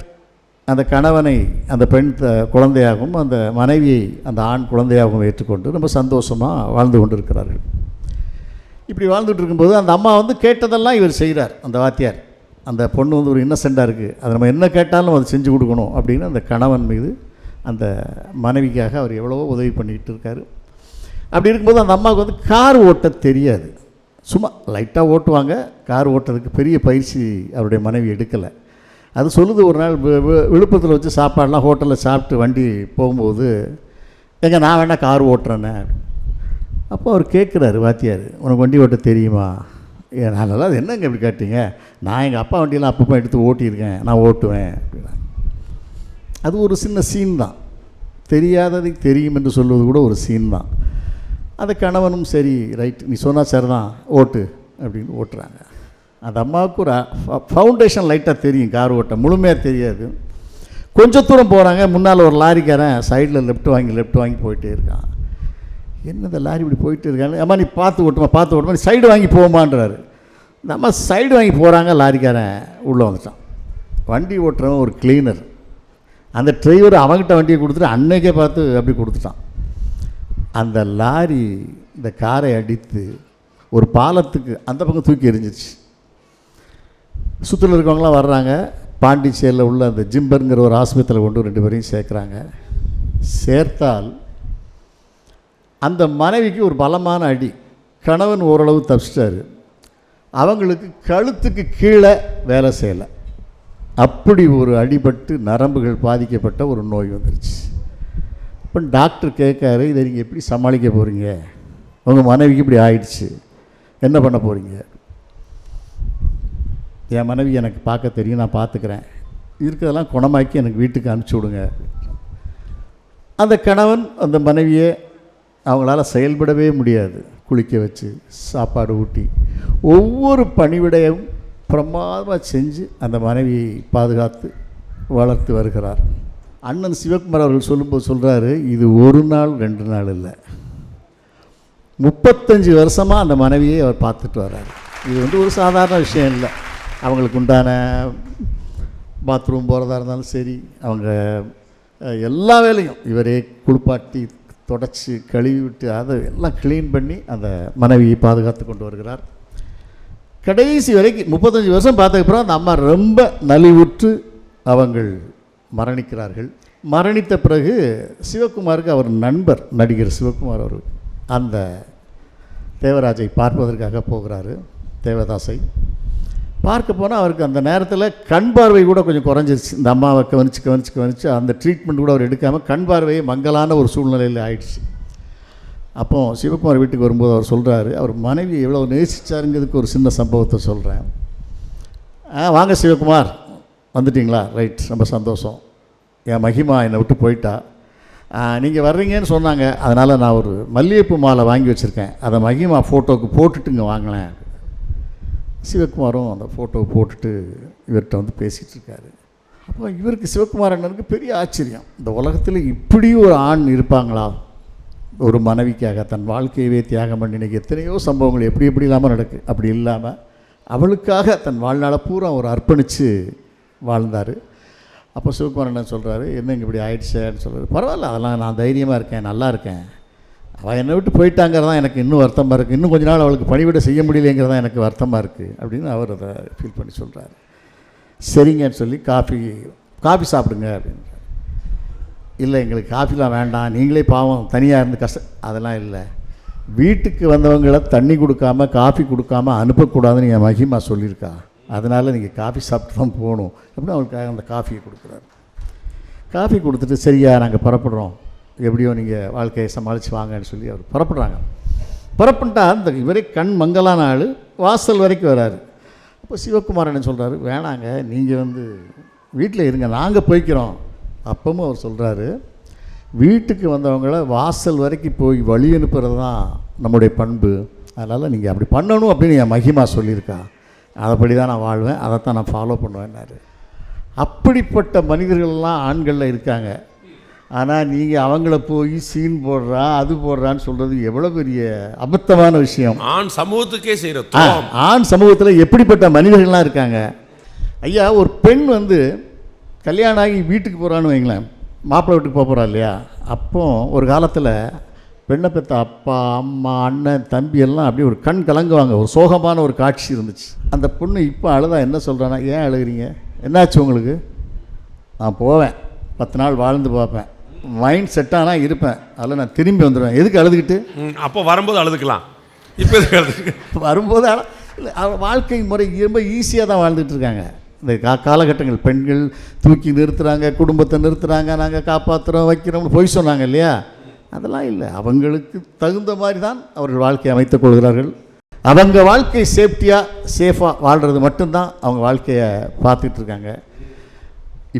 அந்த கணவனை அந்த பெண் குழந்தையாகவும் அந்த மனைவியை அந்த ஆண் குழந்தையாகவும் ஏற்றுக்கொண்டு ரொம்ப சந்தோஷமாக வாழ்ந்து கொண்டு இருக்கிறார்கள். இப்படி வாழ்ந்துட்டு இருக்கும்போது அந்த அம்மா கேட்டதெல்லாம் இவர் செய்கிறார். அந்த வாத்தியார், அந்த பொண்ணு ஒரு இன்னசென்ட்டாக இருக்குது, அதை நம்ம என்ன கேட்டாலும் அதை செஞ்சு கொடுக்கணும் அப்படின்னு அந்த கணவன் மீது அந்த மனைவிக்காக அவர் எவ்வளவோ உதவி பண்ணிக்கிட்டு இருக்கார். அப்படி இருக்கும்போது அந்த அம்மாவுக்கு கார் ஓட்ட தெரியாது. சும்மா லைட்டாக ஓட்டுவாங்க. கார் ஓட்டுறதுக்கு பெரிய பயிற்சி அவருடைய மனைவி எடுக்கலை. அது சொல்லுது, ஒரு நாள் விழுப்புரத்தில் வச்சு சாப்பாடெலாம் ஹோட்டலில் சாப்பிட்டு வண்டி போகும்போது, எங்க நான் வேணால் கார் ஓட்டுறேன்னே. அப்போ அவர் கேட்குறாரு, வாத்தியார், உனக்கு வண்டி ஓட்ட தெரியுமா? நான் நல்லா அது என்னங்க இப்படி கேட்டீங்க? நான் எங்கள் அப்பா வண்டியெல்லாம் அப்பப்போ எடுத்து ஓட்டியிருக்கேன், நான் ஓட்டுவேன் அப்படின்னா. அது ஒரு சின்ன சீன் தான். தெரியாததை தெரியும் என்று சொல்வது கூட ஒரு சீன் தான். அந்த கணவனும் சரி ரைட் நீ சொன்னால் சரி தான் ஓட்டு அப்படின்னு ஓட்டுறாங்க. அந்த அம்மாவுக்கு ஒரு ஃபவுண்டேஷன் லைட்டாக தெரியும், கார் ஓட்ட முழுமையாக தெரியாது. கொஞ்சம் தூரம் போகிறாங்க, முன்னால் ஒரு லாரிக்காரன் சைடில் லெஃப்ட் வாங்கி போயிட்டே இருக்கான். என்ன இந்த லாரி இப்படி போயிட்டு இருக்காங்க, அம்மா நீ பார்த்து ஓட்டுமா நீ சைடு வாங்கி போமான்றாரு. இந்த அம்மா சைடு வாங்கி போகிறாங்க, லாரிக்காரன் உள்ளே வந்துட்டான். வண்டி ஓட்டுறவன் ஒரு கிளீனர். அந்த டிரைவர் அவங்ககிட்ட வண்டியை கொடுத்துட்டு அன்னைக்கே பார்த்து அப்படி கொடுத்துட்டான். அந்த லாரி இந்த காரை அடித்து ஒரு பாலத்துக்கு அந்த பக்கம் தூக்கி எறிஞ்சிச்சு. சுற்றில் இருக்கவங்களாம் வர்றாங்க. பாண்டிச்சேரியில் உள்ள அந்த ஜிம்பருங்கிற ஒரு ஆஸ்பத்திரியில் கொண்டு 2 பேரையும் சேர்க்குறாங்க. சேர்த்தால் அந்த மனைவிக்கு ஒரு பலமான அடி. கணவன் ஓரளவு தப்பிச்சிட்டாரு. அவங்களுக்கு கழுத்துக்கு கீழே வேலை செய்யலை. அப்படி ஒரு அடிபட்டு நரம்புகள் பாதிக்கப்பட்ட ஒரு நோய் வந்துருச்சு. இப்போ டாக்டர் கேட்காரு, இதை நீங்கள் எப்படி சமாளிக்க போகிறீங்க? உங்கள் மனைவிக்கு இப்படி ஆயிடுச்சு, என்ன பண்ண போகிறீங்க? என் மனைவி எனக்கு பார்க்க தெரியும், நான் பார்த்துக்கிறேன், இருக்கிறதெல்லாம் குணமாக்கி எனக்கு வீட்டுக்கு அனுப்பிச்சி விடுங்க. அந்த கணவன் அந்த மனைவியை அவங்களால செயல்படவே முடியாது. குளிக்க வச்சு சாப்பாடு ஊட்டி ஒவ்வொரு பணிவிடையும் பிரமாதமாக செஞ்சு அந்த மனைவியை பாதுகாத்து வளர்த்து வருகிறார். அண்ணன் சிவகுமார் அவர்கள் சொல்லும்போது சொல்கிறாரு, இது ஒரு நாள் 2 நாள் இல்லை, 35 வருஷமாக அந்த மனைவியை அவர் பார்த்துட்டு வர்றார். இது ஒரு சாதாரண விஷயம் இல்லை. அவங்களுக்கு உண்டான பாத்ரூம் போகிறதா இருந்தாலும் சரி, அவங்க எல்லா வேலையும் இவரே குளிப்பாட்டி தொடச்சி கழுவி விட்டு அதை எல்லாம் க்ளீன் பண்ணி அந்த மனைவியை பாதுகாத்து கொண்டு வருகிறார். கடைசி வரைக்கும் 35 வருஷம் பார்த்ததுக்கப்புறம் அந்த அம்மா ரொம்ப நலிவுற்று அவங்கள் மரணிக்கிறார்கள். மரணித்த பிறகு சிவகுமாருக்கு அவர் நண்பர் நடிகர் சிவகுமார் அவர் அந்த தேவராஜை பார்ப்பதற்காக போகிறாரு. தேவதாஸை பார்க்க போனால் அவருக்கு அந்த நேரத்தில் கண் பார்வை கூட கொஞ்சம் குறைஞ்சிருச்சு. இந்த அம்மாவை கவனிச்சு அந்த ட்ரீட்மெண்ட் கூட அவர் எடுக்காமல் கண் பார்வையை மங்கலான ஒரு சூழ்நிலையில் ஆயிடுச்சு. அப்போ சிவகுமார் வீட்டுக்கு வரும்போது அவர் சொல்கிறாரு, அவர் மனைவி எவ்வளோ நேசிச்சாருங்கிறதுக்கு ஒரு சின்ன சம்பவத்தை சொல்கிறேன். வாங்க சிவகுமார், வந்துட்டிங்களா? ரைட், ரொம்ப சந்தோஷம். என் மகிமா என்னை விட்டு போயிட்டா, நீங்கள் வர்றீங்கன்னு சொன்னாங்க, அதனால் நான் ஒரு மல்லிகைப்பூ மாலை வாங்கி வச்சுருக்கேன், அதை மகிமா ஃபோட்டோவுக்கு போட்டுட்டு இங்கே வாங்கினேன். சிவகுமாரும் அந்த ஃபோட்டோவை போட்டுட்டு இவர்கிட்ட பேசிகிட்டு இருக்காரு. அப்போ இவருக்கு சிவகுமார் அண்ணனுக்கு பெரிய ஆச்சரியம், இந்த உலகத்தில் இப்படி ஒரு ஆண் இருப்பாங்களா? ஒரு மனைவிக்காக தன் வாழ்க்கையவே தியாகம் பண்ணி இன்றைக்கி எத்தனையோ சம்பவங்கள் எப்படி இல்லாமல் நடக்குது. அப்படி இல்லாமல் அவளுக்காக தன் வாழ்நாளை பூரா ஒரு அர்ப்பணித்து வாழ்ந்தார். அப்போ சிவகுமார் என்ன சொல்கிறாரு, என்னங்க இப்படி ஆயிடுச்சேன்னு சொல்கிறாரு. பரவாயில்ல, அதெல்லாம் நான் தைரியமாக இருக்கேன், நல்லா இருக்கேன். அவள் என்னை விட்டு போயிட்டாங்கிறதான் எனக்கு இன்னும் வருத்தமாக இருக்குது. இன்னும் கொஞ்ச நாள் அவளுக்கு பணிவிட செய்ய முடியலைங்கிறதான் எனக்கு வருத்தமாக இருக்குது அப்படின்னு அவர் அதை ஃபீல் பண்ணி சொல்கிறாரு. சரிங்கன்னு சொல்லி காஃபி சாப்பிடுங்க அப்படின்னு. இல்லை, எங்களுக்கு காஃபிலாம் வேண்டாம், நீங்களே பாவம் தனியாக இருந்து அதெல்லாம் இல்லை, வீட்டுக்கு வந்தவங்களை தண்ணி கொடுக்காம காஃபி கொடுக்காம அனுப்பக்கூடாதுன்னு என் மகிமா சொல்லியிருக்கா, அதனால் நீங்கள் காஃபி சாப்பிட்டு தான் போகணும் அப்படின்னு அவங்களுக்காக அந்த காஃபியை கொடுக்குறாரு. காஃபி கொடுத்துட்டு, சரியா நாங்கள் புறப்படுறோம், எப்படியோ நீங்கள் வாழ்க்கையை சமாளித்து வாங்கன்னு சொல்லி அவர் புறப்படுறாங்க. புறப்பட்டா அந்த இவரே கண் மங்கலான ஆள் வாசல் வரைக்கும் வராரு. அப்போ சிவகுமார் என்ன சொல்கிறாரு, வேணாங்க, நீங்கள் வீட்டில் இருங்க, நாங்கள் போய்க்கிறோம். அப்பவும் அவர் சொல்கிறாரு, வீட்டுக்கு வந்தவங்கள வாசல் வரைக்கும் போய் வழி அனுப்புறது தான் நம்முடைய பண்பு, அதனால் நீங்கள் அப்படி பண்ணணும் அப்படின்னு என் மகிமா சொல்லியிருக்கா, அதைப்படி தான் நான் வாழ்வேன், அதைத்தான் நான் ஃபாலோ பண்ணுவேன்னாரு. அப்படிப்பட்ட மனிதர்கள்லாம் ஆண்களில் இருக்காங்க. ஆனால் நீங்கள் அவங்கள போய் சீன் போடுறா அது போடுறான்னு சொல்கிறது எவ்வளோ பெரிய அபத்தமான விஷயம். ஆண் சமூகத்துக்கே செய்கிற ஆண் சமூகத்தில் எப்படிப்பட்ட மனிதர்கள்லாம் இருக்காங்க. ஐயா, ஒரு பெண் கல்யாணம் ஆகி வீட்டுக்கு போகிறான்னு வைங்களேன், மாப்பிள்ளை வீட்டுக்கு போகிறா இல்லையா, அப்போ ஒரு காலத்தில் பெண்ணை பெற்ற அப்பா அம்மா அண்ணன் தம்பி எல்லாம் அப்படியே ஒரு கண் கலங்குவாங்க. ஒரு சோகமான ஒரு காட்சி இருந்துச்சு. அந்த பொண்ணு இப்போ அழுதா என்ன சொல்கிறானா, ஏன் அழுகிறீங்க, என்னாச்சு உங்களுக்கு, நான் போவேன் 10 நாள் வாழ்ந்து பார்ப்பேன், மைண்ட் செட்டானால் இருப்பேன், அதில் நான் திரும்பி வந்துடுவேன், எதுக்கு அழுதுகிட்டு, அப்போ வரும்போது அழுதுக்கலாம், இப்போ எதுக்கு அழுது வரும்போது இல்லை, வாழ்க்கை முறை ரொம்ப ஈஸியாக தான் வாழ்ந்துட்டு இருக்காங்க. இந்த காலகட்டங்கள் பெண்கள் தூக்கி நிறுத்துகிறாங்க, குடும்பத்தை நிறுத்துகிறாங்க, நாங்கள் காப்பாற்றுறோம் வைக்கிறோம்னு போய் சொன்னாங்க இல்லையா, அதெல்லாம் இல்லை. அவங்களுக்கு தகுந்த மாதிரி தான் அவர்கள் வாழ்க்கையை அமைத்துக் கொள்கிறார்கள். அவங்க வாழ்க்கை சேஃபாக வாழ்கிறது மட்டும்தான் அவங்க வாழ்க்கையை பார்த்துட்ருக்காங்க.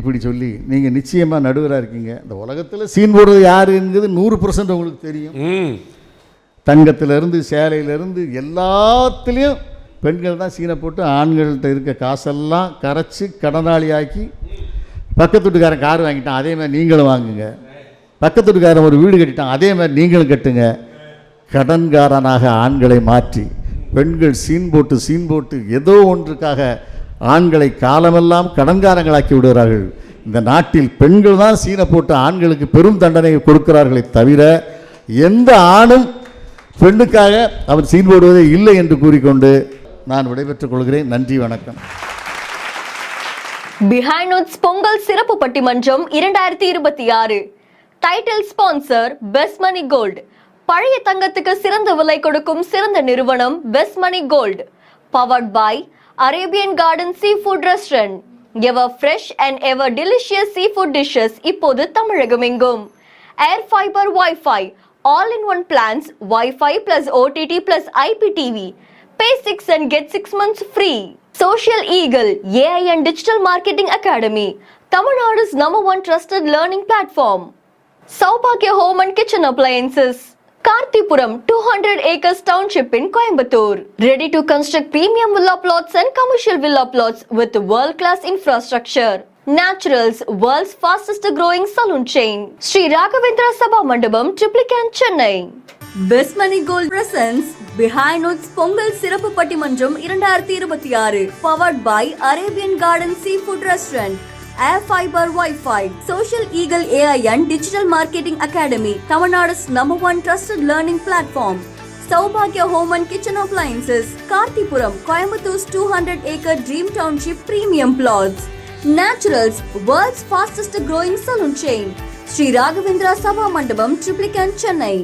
இப்படி சொல்லி நீங்கள் நிச்சயமாக நடுவராக இருக்கீங்க. இந்த உலகத்தில் சீன் போடுறது யாருங்கிறது 100% உங்களுக்கு தெரியும். தங்கத்திலேருந்து சேலையிலேருந்து எல்லாத்துலேயும் பெண்கள் தான் சீனை போட்டு ஆண்கள்கிட்ட இருக்க காசெல்லாம் கரைச்சி கடனாளி ஆக்கி, பக்கத்து வீட்டுக்காரன் கார் வாங்கிட்டான் அதே மாதிரி நீங்களும் வாங்குங்க, பக்கத்து வீட்டுக்காரன் ஒரு வீடு கட்டிட்டான் அதே மாதிரி நீங்களும் கட்டுங்க. கடன்காரனாக ஆண்களை மாற்றி பெண்கள் சீன் போட்டு ஏதோ ஒன்றுக்காக ஆண்களை காலமெல்லாம் கடன்காரங்களாக்கி விடுகிறார்கள். இந்த நாட்டில் பெண்கள் தான் சீனை போட்டு ஆண்களுக்கு பெரும் தண்டனை கொடுக்கிறார்களே தவிர எந்த ஆணும் பெண்ணுக்காக அவன் சீன் போடுவதே இல்லை என்று கூறிக்கொண்டு நான் விடைபெற்றுக் கொள்கிறேன். நன்றி, வணக்கம். பிஹைண்ட் நோட்ஸ் பொங்கல் சிறப்பு பட்டிமன்றம் 2026. Title sponsor best money gold. பழைய தங்கத்துக்கு சிறந்த விலை கொடுக்கும் சிறந்த நிறுவனம் best money gold. Powered by Arabian garden seafood restaurant. Ever fresh and ever delicious seafood dishes இப்போது தமிழகம் எங்கும். Air fibre wifi, all-in-one plans, Wi-Fi plus OTT plus IPTV. Pay 6 and get 6 months free. Social Eagle, AI and Digital Marketing Academy, Tamil Nadu's #1 trusted learning platform. Saubhagya Home and Kitchen Appliances, Karthipuram 200 acres township in Coimbatore. Ready to construct premium villa plots and commercial villa plots with world-class infrastructure. Naturals, world's fastest growing salon chain. Sri Raghavendra Sabha Mandapam, Triplicane, Chennai. Best Money Gold presents Behind Notes Pongal சிறப்பு பட்டிமன்றம் 2026. Powered by Arabian Garden Seafood Restaurant, Air Fiber Wi-Fi, Social Eagle AI and Digital Marketing Academy, Tamil Nadu's #1 trusted learning platform. Saubhagya Home and Kitchen Appliances, Karthipuram, Coimbatore 200-acre Dream Township premium plots. Naturals, world's fastest growing salon chain. Sri Raghavendra Sabha Mandapam, Triplicane, Chennai.